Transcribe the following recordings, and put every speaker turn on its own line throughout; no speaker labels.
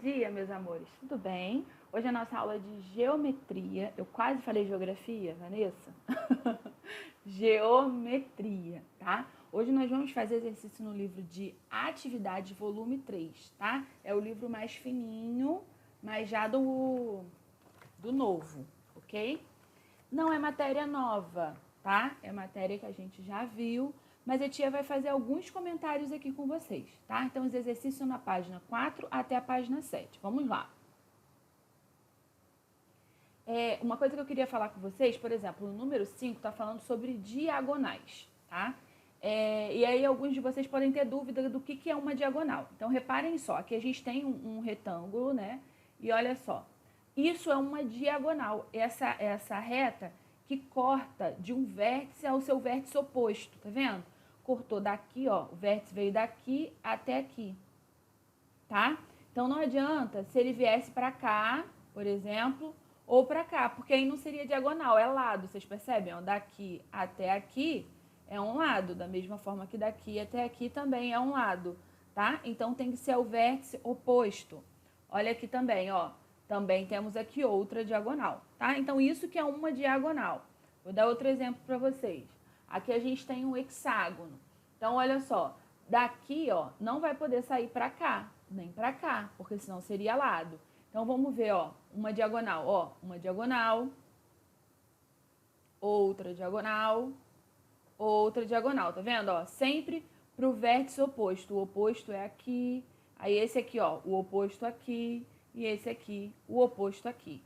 dia, meus amores, tudo bem? Hoje é a nossa aula de geometria. Eu quase falei geografia, Vanessa? Geometria, tá? Hoje nós vamos fazer exercício no livro de Atividade, volume 3, tá? É o livro mais fininho, mas já do novo, ok? Não é matéria nova, tá? É matéria que a gente já viu, mas a tia vai fazer alguns comentários aqui com vocês, tá? Então, os exercícios são na página 4 até a página 7. Vamos lá. Uma coisa que eu queria falar com vocês, por exemplo, o número 5 está falando sobre diagonais, tá? E aí alguns de vocês podem ter dúvida do que é uma diagonal. Então, reparem só, aqui a gente tem um retângulo, né? E olha só, isso é uma diagonal, essa reta que corta de um vértice ao seu vértice oposto, tá vendo? Cortou daqui, ó, o vértice veio daqui até aqui, tá? Então, não adianta se ele viesse para cá, por exemplo, ou para cá, porque aí não seria diagonal, é lado, vocês percebem? Ó, daqui até aqui é um lado, da mesma forma que daqui até aqui também é um lado, tá? Então, tem que ser o vértice oposto. Olha aqui também, ó, também temos aqui outra diagonal, tá? Então, isso que é uma diagonal. Vou dar outro exemplo para vocês. Aqui a gente tem um hexágono. Então, olha só, daqui, ó, não vai poder sair para cá, nem para cá, porque senão seria lado. Então, vamos ver, ó, uma diagonal, outra diagonal, tá vendo, ó? Sempre pro vértice oposto. O oposto é aqui, aí esse aqui, ó, o oposto aqui, e esse aqui, o oposto aqui,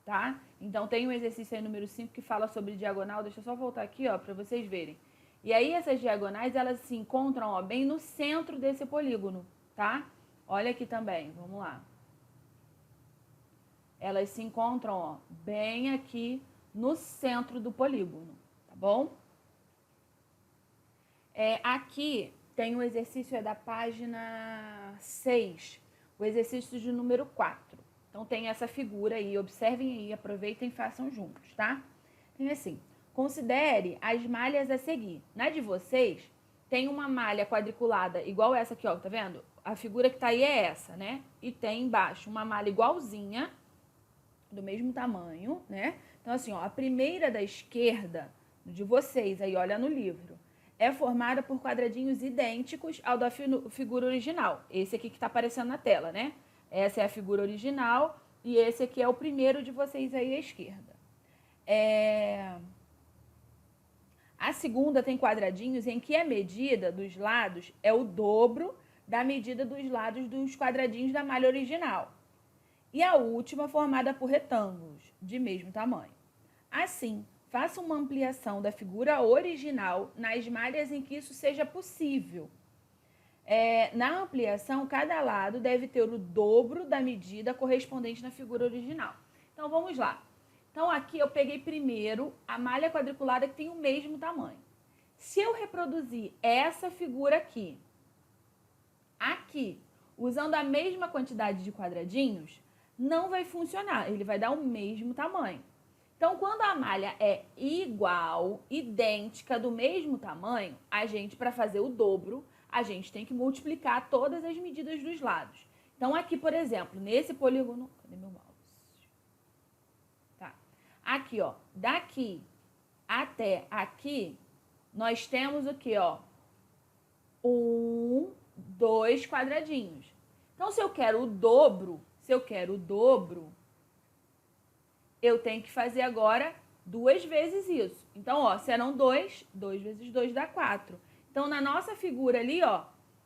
tá? Então, tem um exercício aí número 5 que fala sobre diagonal. Deixa eu só voltar aqui, ó, para vocês verem. E aí, essas diagonais, elas se encontram, ó, bem no centro desse polígono, tá? Olha aqui também, vamos lá. Elas se encontram, ó, bem aqui no centro do polígono, tá bom? Aqui tem o exercício da página 6, o exercício de número 4. Então, tem essa figura aí, observem aí, aproveitem e façam juntos, tá? Tem assim, considere as malhas a seguir. Na de vocês, tem uma malha quadriculada igual essa aqui, ó, tá vendo? A figura que tá aí é essa, né? E tem embaixo uma malha igualzinha, do mesmo tamanho, né? Então, assim, ó, a primeira da esquerda, de vocês, aí olha no livro, é formada por quadradinhos idênticos ao da figura original. Esse aqui que tá aparecendo na tela, né? Essa é a figura original e esse aqui é o primeiro de vocês aí à esquerda. A segunda tem quadradinhos em que a medida dos lados é o dobro da medida dos lados dos quadradinhos da malha original. E a última formada por retângulos de mesmo tamanho. Assim, faça uma ampliação da figura original nas malhas em que isso seja possível. Na ampliação, cada lado deve ter o dobro da medida correspondente na figura original. Então, vamos lá. Então, aqui eu peguei primeiro a malha quadriculada que tem o mesmo tamanho. Se eu reproduzir essa figura aqui, usando a mesma quantidade de quadradinhos, não vai funcionar, ele vai dar o mesmo tamanho. Então, quando a malha é igual, idêntica, do mesmo tamanho, a gente, para fazer o dobro, a gente tem que multiplicar todas as medidas dos lados. Então, aqui, por exemplo, nesse polígono... Cadê meu mouse? Tá. Aqui, ó, daqui até aqui, nós temos o quê, ó? 2 quadradinhos. Então, se eu quero o dobro, eu tenho que fazer agora 2 vezes isso. Então, ó, serão 2 vezes 2 dá 4. Então, na nossa figura ali, ó,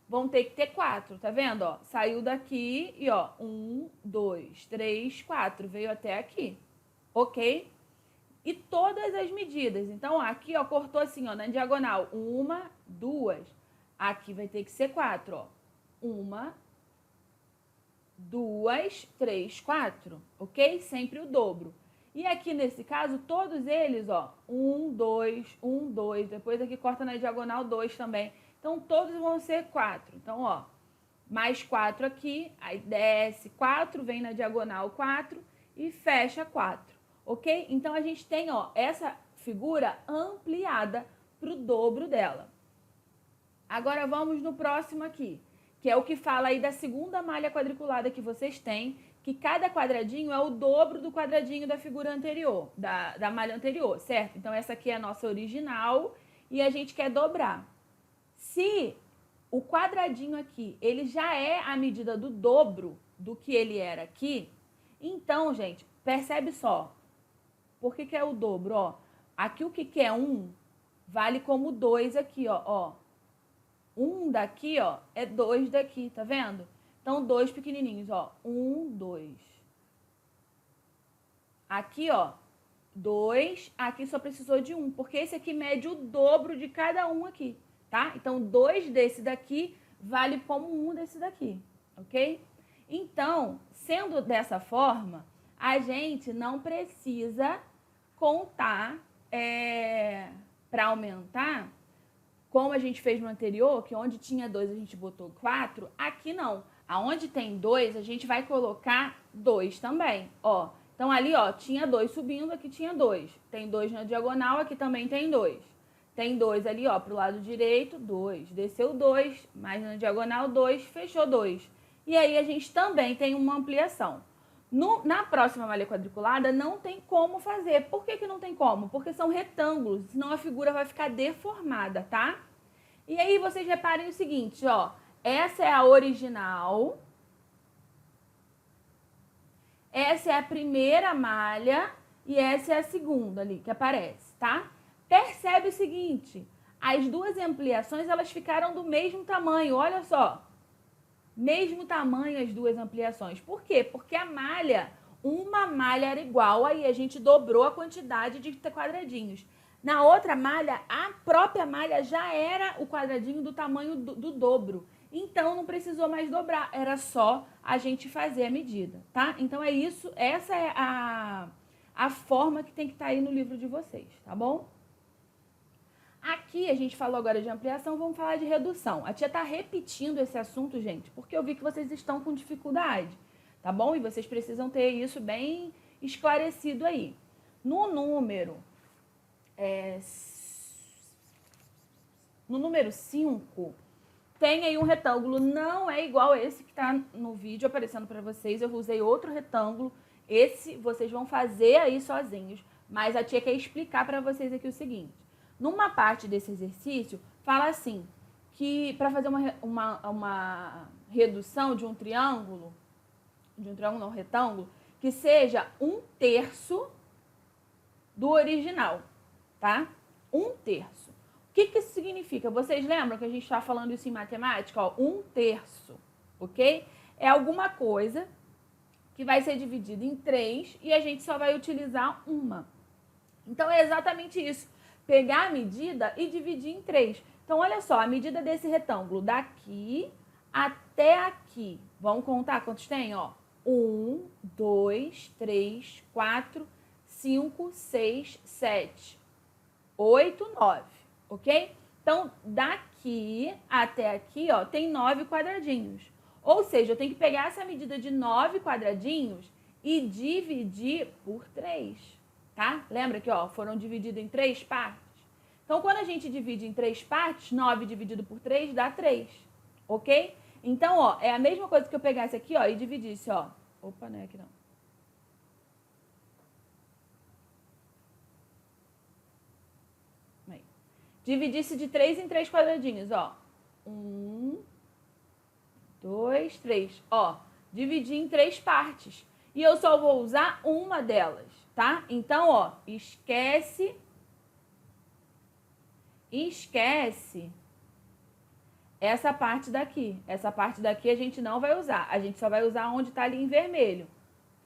vão ter que ter 4, tá vendo? Ó, saiu daqui e, ó, 1, 2, 3, 4, veio até aqui, ok? E todas as medidas. Então, ó, aqui, ó, cortou assim, ó, na diagonal, 1, 2. Aqui vai ter que ser 4, ó. 1, 2, 3, 4, ok? Sempre o dobro. E aqui, nesse caso, todos eles, ó, 1, 2, 1, 2. Depois aqui corta na diagonal 2 também. Então, todos vão ser 4. Então, ó, mais 4 aqui, aí desce 4, vem na diagonal 4 e fecha 4, ok? Então, a gente tem, ó, essa figura ampliada para o dobro dela. Agora, vamos no próximo aqui. que é o que fala aí da segunda malha quadriculada que vocês têm, que cada quadradinho é o dobro do quadradinho da figura anterior, da malha anterior, certo? Então, essa aqui é a nossa original e a gente quer dobrar. Se o quadradinho aqui, ele já é a medida do dobro do que ele era aqui, então, gente, percebe só. Por que é o dobro? Ó, aqui o que é 1 vale como 2 aqui, ó. 1 daqui, ó, é 2 daqui, tá vendo? Então, 2 pequenininhos, ó. 1, 2. Aqui, ó, 2. Aqui só precisou de 1, porque esse aqui mede o dobro de cada um aqui, tá? Então, 2 desse daqui vale como 1 desse daqui, ok? Então, sendo dessa forma, a gente não precisa contar para aumentar, como a gente fez no anterior, que onde tinha 2 a gente botou 4, aqui não. Aonde tem 2, a gente vai colocar 2 também, ó. Então, ali, ó, tinha 2 subindo, aqui tinha 2. Tem 2 na diagonal, aqui também tem 2. Tem 2 ali, ó, pro lado direito, 2. Desceu 2, mais na diagonal 2, fechou 2. E aí, a gente também tem uma ampliação. Na próxima malha quadriculada, não tem como fazer. Por que não tem como? Porque são retângulos, senão a figura vai ficar deformada, tá? E aí, vocês reparem o seguinte, ó. Essa é a original. Essa é a primeira malha e essa é a segunda ali que aparece, tá? Percebe o seguinte, as duas ampliações, elas ficaram do mesmo tamanho, olha só. Mesmo tamanho as duas ampliações. Por quê? Porque a malha, uma malha era igual, aí a gente dobrou a quantidade de quadradinhos. Na outra malha, a própria malha já era o quadradinho do tamanho do dobro. Então, não precisou mais dobrar, era só a gente fazer a medida, tá? Então, é isso, essa é a forma que tem que estar aí no livro de vocês, tá bom? Aqui, a gente falou agora de ampliação, vamos falar de redução. A tia tá repetindo esse assunto, gente, porque eu vi que vocês estão com dificuldade, tá bom? E vocês precisam ter isso bem esclarecido aí. No número 5, tem aí um retângulo, não é igual esse que está no vídeo aparecendo para vocês. Eu usei outro retângulo. Esse vocês vão fazer aí sozinhos. Mas a tia quer explicar para vocês aqui o seguinte. Numa parte desse exercício, fala assim, que para fazer uma redução de um triângulo não, retângulo, que seja 1/3 do original, tá? 1/3. O que isso significa? Vocês lembram que a gente está falando isso em matemática? Ó, 1/3, ok? É alguma coisa que vai ser dividida em 3 e a gente só vai utilizar uma. Então, é exatamente isso. Pegar a medida e dividir em 3. Então, olha só, a medida desse retângulo daqui até aqui. Vamos contar quantos tem? Ó, 1, 2, 3, 4, 5, 6, 7, 8, 9. Ok? Então, daqui até aqui, ó, tem 9 quadradinhos. Ou seja, eu tenho que pegar essa medida de 9 quadradinhos e dividir por 3, tá? Lembra que, ó, foram divididos em 3 partes? Então, quando a gente divide em 3 partes, 9 dividido por 3 dá 3, ok? Então, ó, é a mesma coisa que eu pegasse aqui, ó, e dividisse, ó. Opa, não é aqui não. Dividisse de 3 em 3 quadradinhos, ó. 1, 2, 3. Ó, dividi em 3 partes. E eu só vou usar uma delas, tá? Então, ó, esquece essa parte daqui. Essa parte daqui a gente não vai usar. A gente só vai usar onde tá ali em vermelho.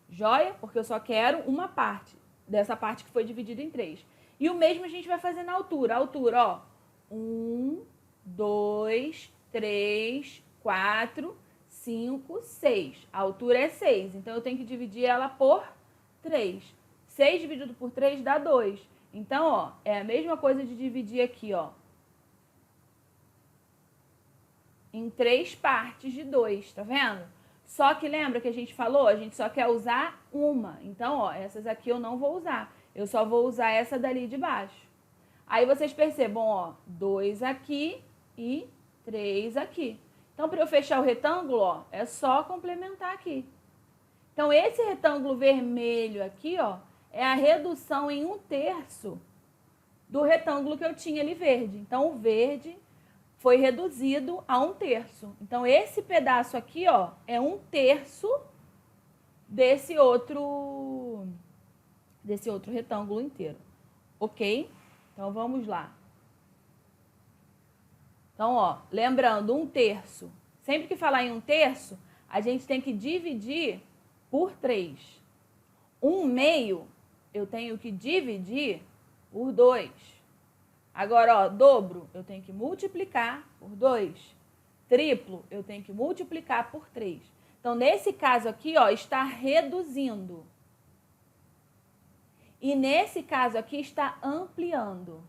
Joia? Porque eu só quero uma parte dessa parte que foi dividida em 3. E o mesmo a gente vai fazer na altura. A altura, ó. 1, 2, 3, 4, 5, 6. A altura é 6. Então, eu tenho que dividir ela por 3. 6 dividido por 3 dá 2. Então, ó, é a mesma coisa de dividir aqui, ó. Em 3 partes de 2, tá vendo? Só que lembra que a gente falou? A gente só quer usar uma. Então, ó, essas aqui eu não vou usar. Eu só vou usar essa dali de baixo. Aí vocês percebam, ó, 2 aqui e 3 aqui. Então, para eu fechar o retângulo, ó, é só complementar aqui. Então, esse retângulo vermelho aqui, ó, é a redução em 1/3 do retângulo que eu tinha ali verde. Então, o verde foi reduzido a 1/3. Então, esse pedaço aqui, ó, é 1/3 desse outro retângulo inteiro. Ok? Então, vamos lá. Então, ó, lembrando, 1/3. Sempre que falar em 1/3, a gente tem que dividir por 3. 1/2, eu tenho que dividir por 2. Agora, ó, dobro, eu tenho que multiplicar por 2. Triplo, eu tenho que multiplicar por 3. Então, nesse caso aqui, ó, está reduzindo. E nesse caso aqui está ampliando.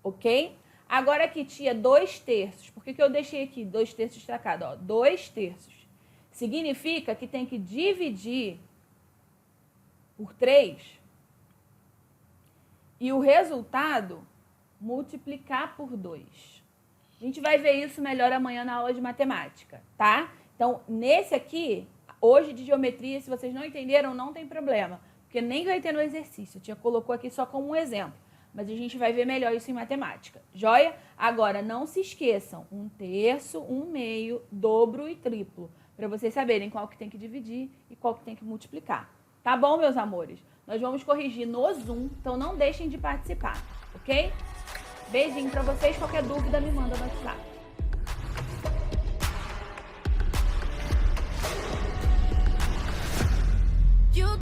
Ok? Agora aqui tinha 2/3. Por que eu deixei aqui 2/3 destacado? Ó, 2/3. Significa que tem que dividir por 3 e o resultado multiplicar por 2. A gente vai ver isso melhor amanhã na aula de matemática, tá? Então, nesse aqui, hoje de geometria, se vocês não entenderam, não tem problema, porque nem vai ter no exercício. Eu colocou aqui só como um exemplo, mas a gente vai ver melhor isso em matemática. Joia? Agora, não se esqueçam, 1/3, 1/2, dobro e triplo, para vocês saberem qual que tem que dividir e qual que tem que multiplicar. Tá bom, meus amores? Nós vamos corrigir no Zoom, então não deixem de participar, ok? Beijinho pra vocês, qualquer dúvida me manda no WhatsApp.